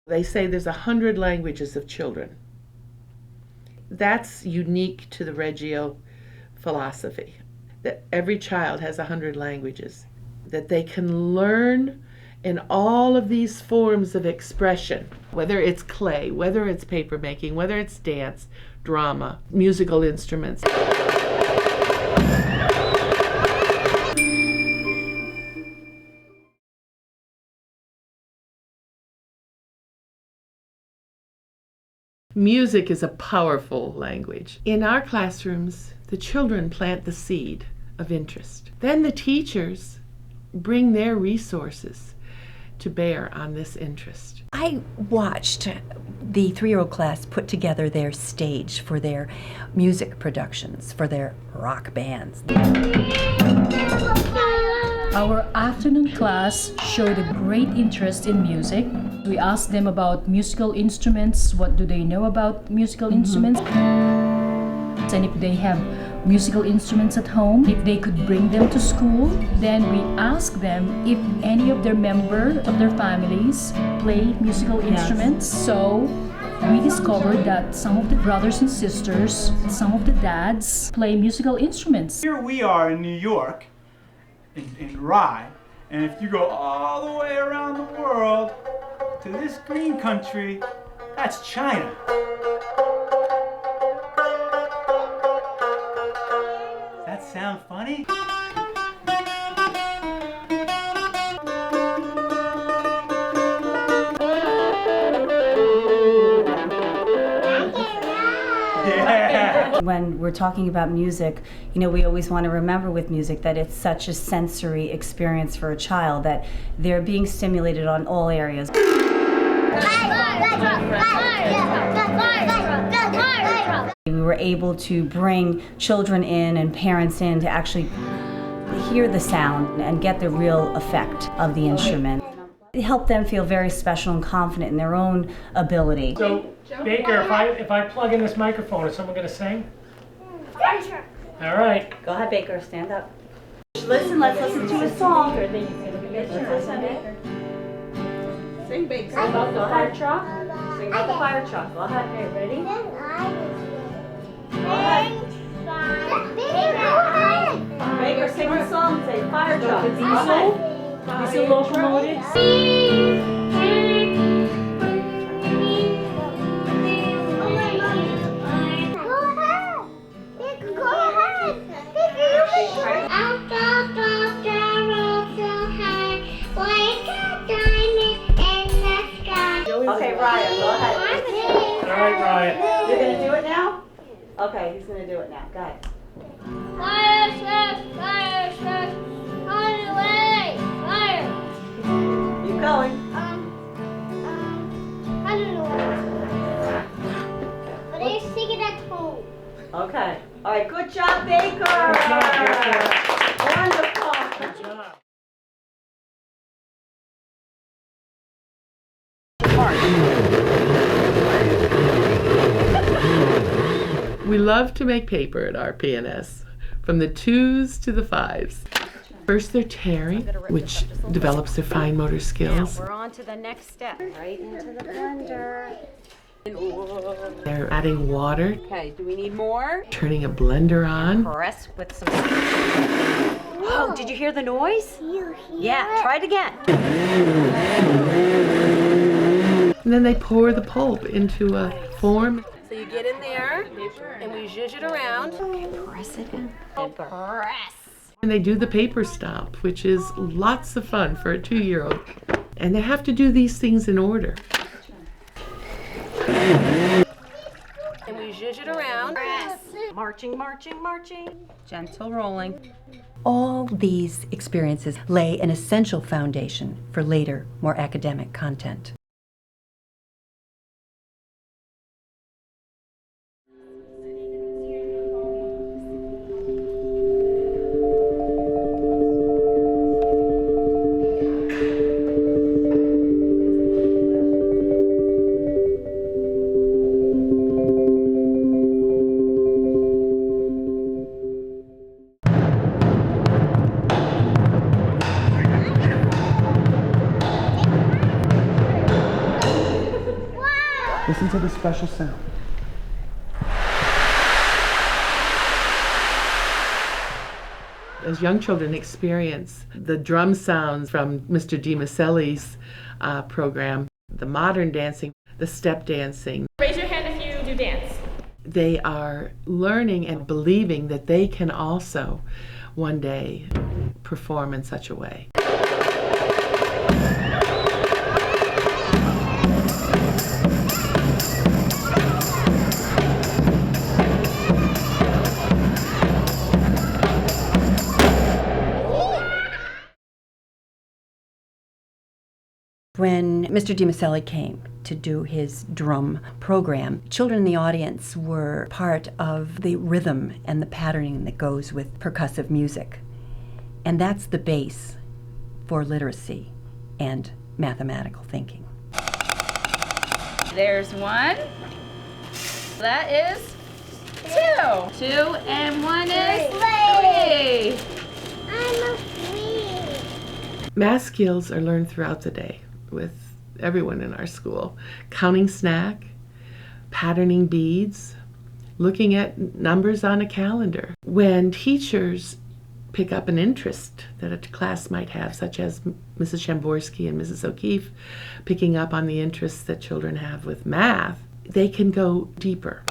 They say there's 100 languages of children. That's unique to the Reggio philosophy, that every child has 100 languages, that they can learn in all of these forms of expression, whether it's clay, whether it's paper making, whether it's dance, drama, musical instruments. Music is a powerful language. In our classrooms, the children plant the seed of interest. Then the teachers bring their resources to bear on this interest. I watched the 3-year-old class put together their stage for their music productions, for their rock bands. Our afternoon class showed a great interest in music. We asked them about musical instruments, what do they know about musical instruments, and if they have musical instruments at home, if they could bring them to school. Then we asked them if any of their members of their families play musical instruments. So we discovered that some of the brothers and sisters, some of the dads play musical instruments. Here we are in New York, in Rye, and if you go all the way around the world to this green country, that's China. Does that sound funny? When we're talking about music, you know, we always want to remember with music that it's such a sensory experience for a child, that they're being stimulated on all areas. We were able to bring children in and parents in to actually hear the sound and get the real effect of the instrument. It helped them feel very special and confident in their own ability. So, Baker, if I plug in this microphone, is someone going to sing? All right. Go ahead, Baker, stand up. Let's listen to a song. Let's listen. Sing, Baker. Sing about the fire truck. Sing about the fire truck. Go ahead. Okay, ready? Go ahead. Baker, sing the song. Say fire truck. Diesel locomotives. Okay, Ryan, go ahead. All right, Ryan. You're going to do it now? Okay, he's going to do it now. Go ahead. Fire, fire, fire, on the way, fire. Keep going. I don't know. But I sing it at home. Okay. All right, good job, Baker. Good job, Baker. Wonderful. Good job. We love to make paper at RPNS, from the 2s to the 5s. First they're tearing, which develops their fine motor skills. We're on to the next step. Right into the blender. They're adding water, Okay, do we need more? turning a blender on. Press with some. Oh, did you hear the noise? Yeah, try it again. And then they pour the pulp into a form. So you get in there, and we zhuzh it around. Okay, press it in. And press. And they do the paper stomp, which is lots of fun for a 2-year-old. And they have to do these things in order. And we zhuzh it around. Press. Marching, marching, marching. Gentle rolling. All these experiences lay an essential foundation for later, more academic content. Listen to the special sound. As young children experience the drum sounds from Mr. DiMaselli's program, the modern dancing, the step dancing. Raise your hand if you do dance. They are learning and believing that they can also one day perform in such a way. When Mr. DiMaselli came to do his drum program, children in the audience were part of the rhythm and the patterning that goes with percussive music. And that's the base for literacy and mathematical thinking. There's one. That is two. 2 and 1 is 3. I'm a flea. Math skills are learned throughout the day with everyone in our school. Counting snack, patterning beads, looking at numbers on a calendar. When teachers pick up an interest that a class might have, such as Mrs. Shamborsky and Mrs. O'Keefe picking up on the interests that children have with math, they can go deeper.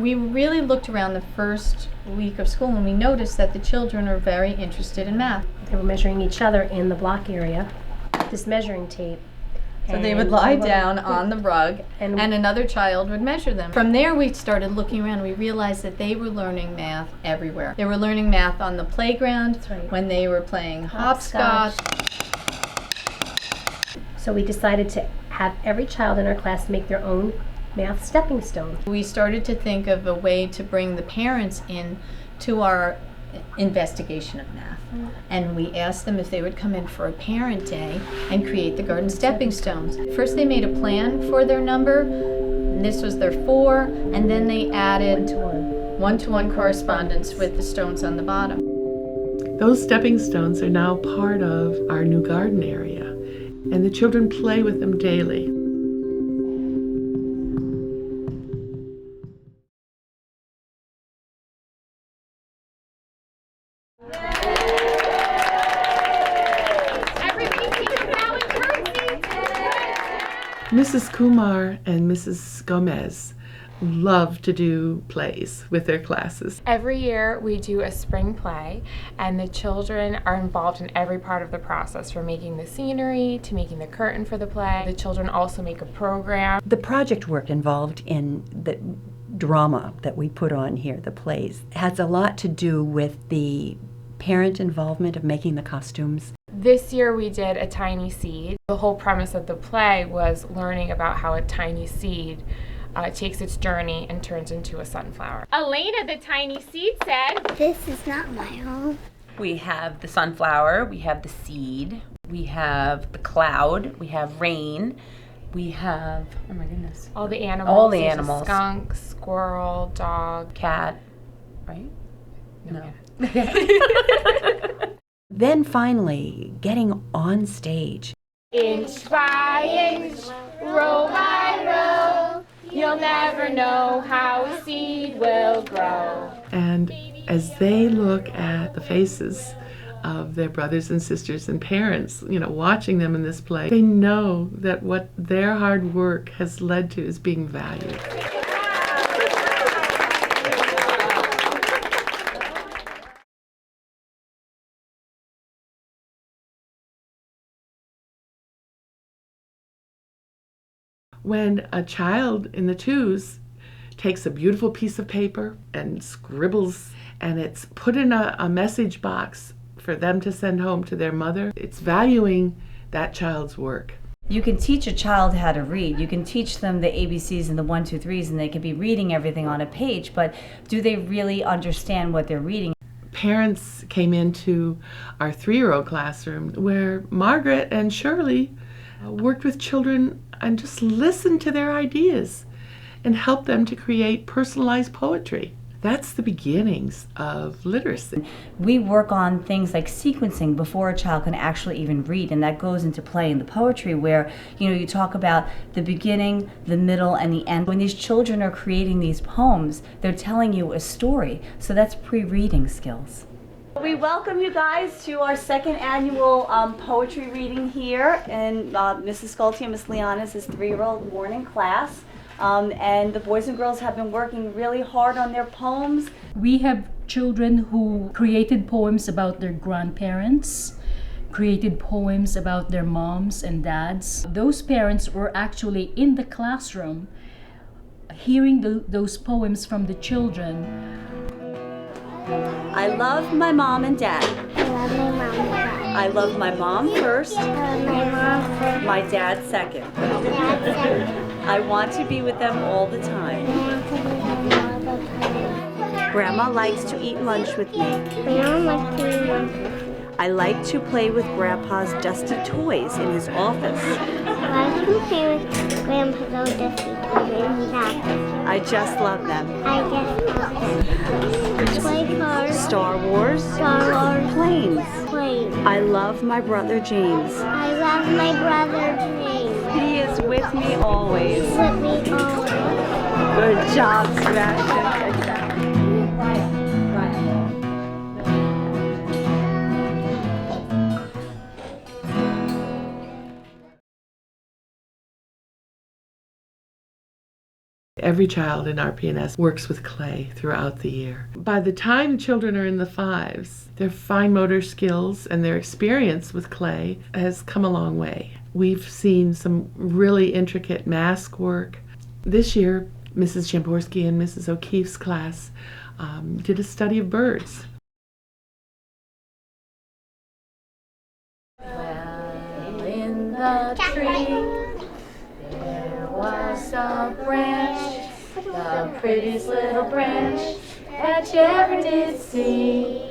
We really looked around the first week of school and we noticed that the children are very interested in math. They were measuring each other in the block area with this measuring tape. So they would lie down on the rug and another child would measure them. From there we started looking around and we realized that they were learning math everywhere. They were learning math on the playground, when they were playing hopscotch. So we decided to have every child in our class make their own math stepping stone. We started to think of a way to bring the parents in to our investigation of math. And we asked them if they would come in for a parent day and create the garden stepping stones. First they made a plan for their number, and this was their 4, and then they added one-to-one correspondence with the stones on the bottom. Those stepping stones are now part of our new garden area, and the children play with them daily. Mrs. Kumar and Mrs. Gomez love to do plays with their classes. Every year we do a spring play, and the children are involved in every part of the process, from making the scenery to making the curtain for the play. The children also make a program. The project work involved in the drama that we put on here, the plays, has a lot to do with the parent involvement of making the costumes. This year we did a tiny seed. The whole premise of the play was learning about how a tiny seed takes its journey and turns into a sunflower. Elena, the tiny seed, said, This is not my home. We have the sunflower, we have the seed, we have the cloud, we have rain, we have, oh my goodness. All the animals. All the There's animals. A skunk, squirrel, dog, cat, right? No. Then finally, getting on stage. Inch by inch, row by row, you'll never know how a seed will grow. And as they look at the faces of their brothers and sisters and parents, watching them in this play, they know that what their hard work has led to is being valued. When a child in the 2s takes a beautiful piece of paper and scribbles, and it's put in a message box for them to send home to their mother, it's valuing that child's work. You can teach a child how to read. You can teach them the ABCs and the 1, 2, 3s, and they can be reading everything on a page, but do they really understand what they're reading? Parents came into our 3-year-old classroom where Margaret and Shirley worked with children and just listened to their ideas and helped them to create personalized poetry. That's the beginnings of literacy. We work on things like sequencing before a child can actually even read, and that goes into play in the poetry where, you talk about the beginning, the middle, and the end. When these children are creating these poems, they're telling you a story, so that's pre-reading skills. We welcome you guys to our second annual poetry reading here in Mrs. SCULTI and Miss Liana's 3-year-old morning class. And the boys and girls have been working really hard on their poems. We have children who created poems about their grandparents, created poems about their moms and dads. Those parents were actually in the classroom hearing those poems from the children. I love my mom and dad. I love my mom and dad. I love my mom first. I love my mom first. My dad second. My dad second. I want to be with them all the time. I want to be with them all the time. Grandma likes to eat lunch with me. Grandma likes to eat lunch with me. I like to play with Grandpa's dusty toys in his office. I can play with Grandpa's old dusty toys in his office. I just love them. I just love them. Toy cars. Star Wars. Star Wars. Planes. Planes. I love my brother James. I love my brother James. He is with me always. He's with me always. Good job, Sebastian. Every child in RPNS works with clay throughout the year. By the time children are in the 5s, their fine motor skills and their experience with clay has come a long way. We've seen some really intricate mask work. This year, Mrs. Jamborski and Mrs. O'Keefe's class did a study of birds. Well, in the tree there was a branch, the prettiest little branch that you ever did see.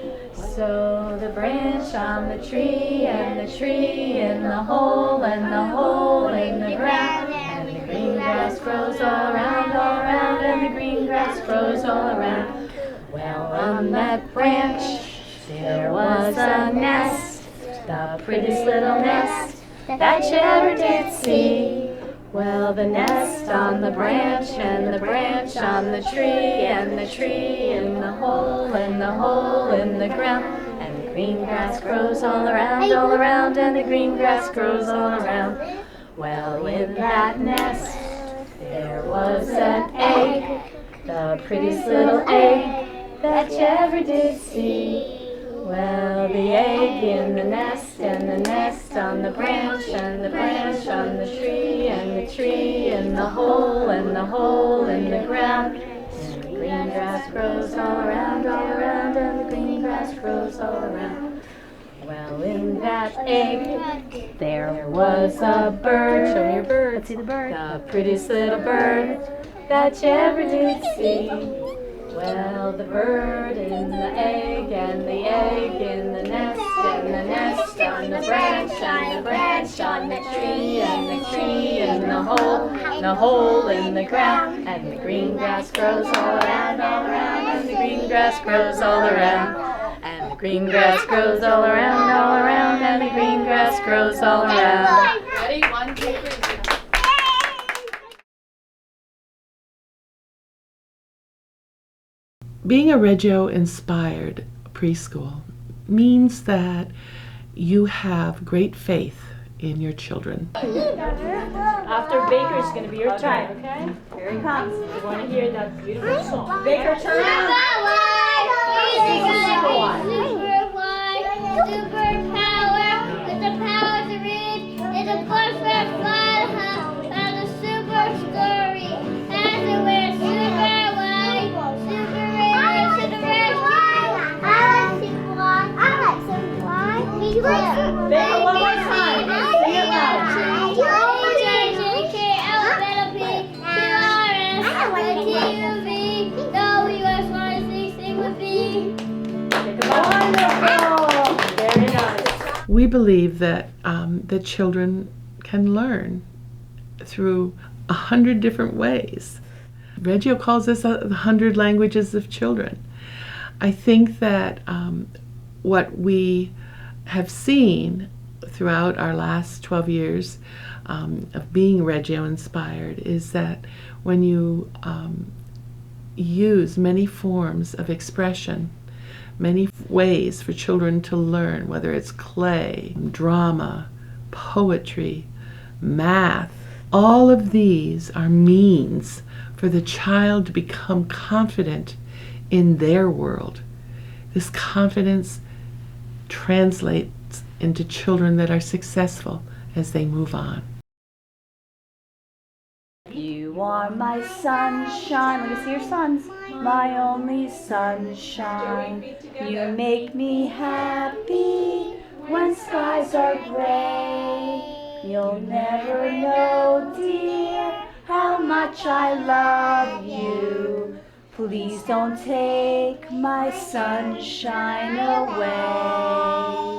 So the branch on the tree, and the tree in the hole, and the hole in the ground, and the green grass grows all around, and the green grass grows all around. Well, on that branch there was a nest, the prettiest little nest that you ever did see. Well, the nest on the branch, and the branch on the tree, and the tree in the hole, and the hole in the ground, and the green grass grows all around, and the green grass grows all around. Well, in that nest there was an egg, the prettiest little egg that you ever did see. Well, the egg in the nest, and the nest on the branch, and the branch on the tree, and the tree in the hole, and the hole in the ground, and the green grass grows all around, and the green grass grows all around. Well, in that egg there was a bird. Show me your bird. Let's see the bird. The prettiest little bird that you ever did see. Well, the bird in the egg, and the egg in the nest, and the nest on the branch, and the branch on the tree, and the tree in the hole in the ground, and the green grass grows all around, and the green grass grows all around, and the green grass grows all around, and the green grass grows all around. Ready? 1, 2, 3. Being a Reggio-inspired preschool means that you have great faith in your children. After Baker, it's going to be your time, okay? Here he comes. We want to hear that beautiful song. Baker, turn around. Super power, with the power to read, is a force for fun, has a super story, has a weird super wide, super rare to the rescue. I like super wide. I like super wide. Me too. Baker, one more time. Sing it loud. We believe that that children can learn through 100 different ways. Reggio calls us the 100 languages of children. I think that what we have seen throughout our last 12 years of being Reggio inspired is that when you use many forms of expression, many ways for children to learn, whether it's play, drama, poetry, math, all of these are means for the child to become confident in their world. This confidence translates into children that are successful as they move on. You are my sunshine. Let me see your suns. My only sunshine. You make me happy when skies are gray. You'll never know, dear, how much I love you. Please don't take my sunshine away.